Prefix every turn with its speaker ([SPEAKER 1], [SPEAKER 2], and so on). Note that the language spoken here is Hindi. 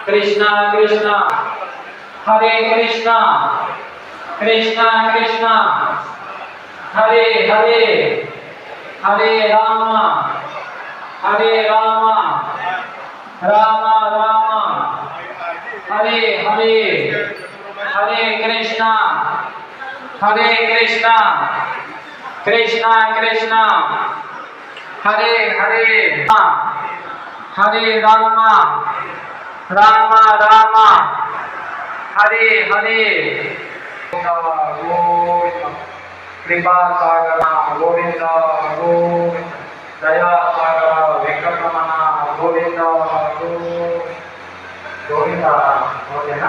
[SPEAKER 1] कृष्णा कृष्णा हरे कृष्णा कृष्णा कृष्णा हरे हरे हरे राम राम राम हरे हरे हरे कृष्णा कृष्णा कृष्णा हरे हरे हरे राम राम हरे हरे कृपा सागर गोविंद गोविंद दया सागर वेंकटरमण गोविंद गोविंद गोविंद